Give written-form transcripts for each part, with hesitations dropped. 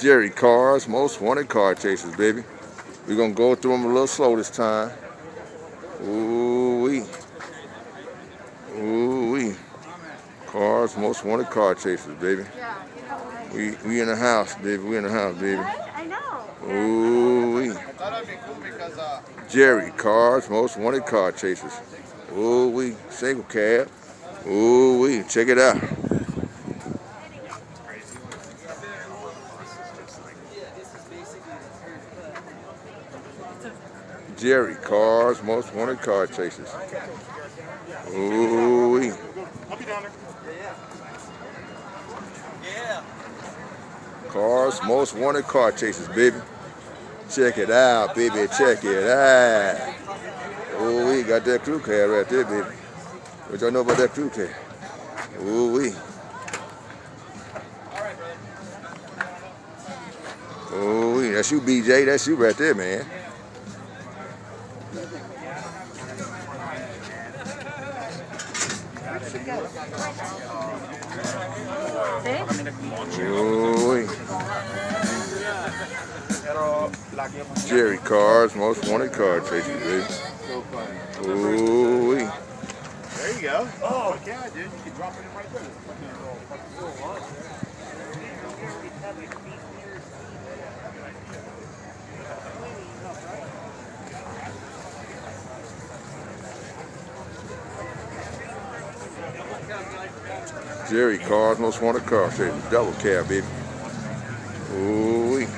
Gerry Cars, most wanted car chasers, baby. We're gonna go through them a little slow this time. Ooh-wee. Ooh-wee. Cars, most wanted car chasers, baby. We in the house, baby. We in the house, baby. I know. Ooh-wee. Gerry Cars, most wanted car chasers. Ooh-wee. Single cab. Ooh-wee. Check it out. Gerry Cars, most wanted car chasers. Ooh-wee. Cars, most wanted car chasers, baby. Check it out, baby. Check it out. Ooh-wee. Got that crew cab right there, baby. What y'all know about that crew cab? Ooh-wee. Ooh-wee. That's you, BJ. That's you right there, man. Ooh-wee. Gerry Cars, most wanted car chasers, baby. Ooh-wee. There you go. Oh, yeah, dude. You can drop it in right there. Gerry Cars, most wanted car chasers. Double cab, baby. Ooh-wee.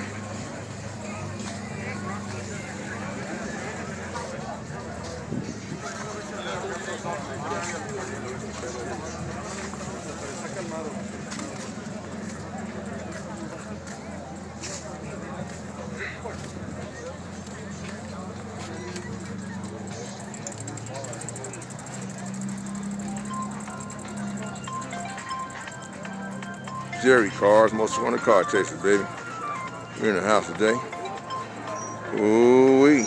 Gerry Cars, most wanted car chasers, baby. We're in the house today. Ooh-wee.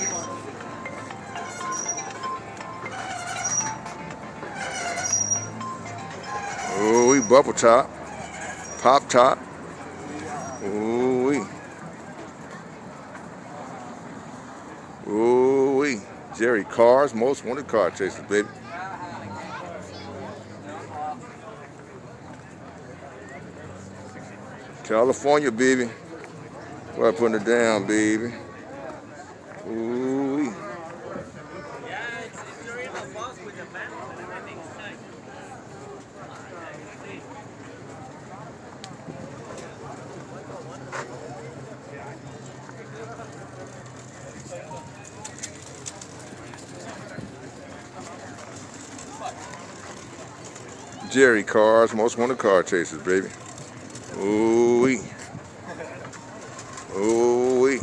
Ooh-wee, bubble top, pop top. Ooh-wee. Ooh-wee. Gerry Cars, most wanted car chasers, baby. California, baby. We're putting it down, baby. Ooh-wee. Gerry Cars, most wanted car chasers, baby. Ooh-wee. Ooh-wee.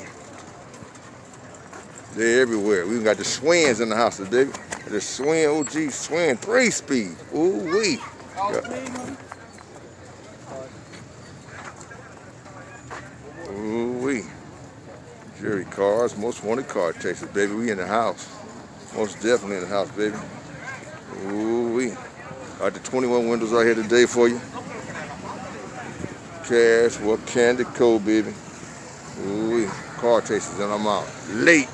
They're everywhere. We got the Swans in the house today. The Swan, OG Swan 3-speed. Ooh-wee. Ooh-wee. Gerry Cars, most wanted car chasers, baby. We in the house. Most definitely in the house, baby. Ooh-wee. Got the 21 windows out here today for you. Cash, what candy cold, baby. Ooh-wee. Car chasers, and I'm out. Late.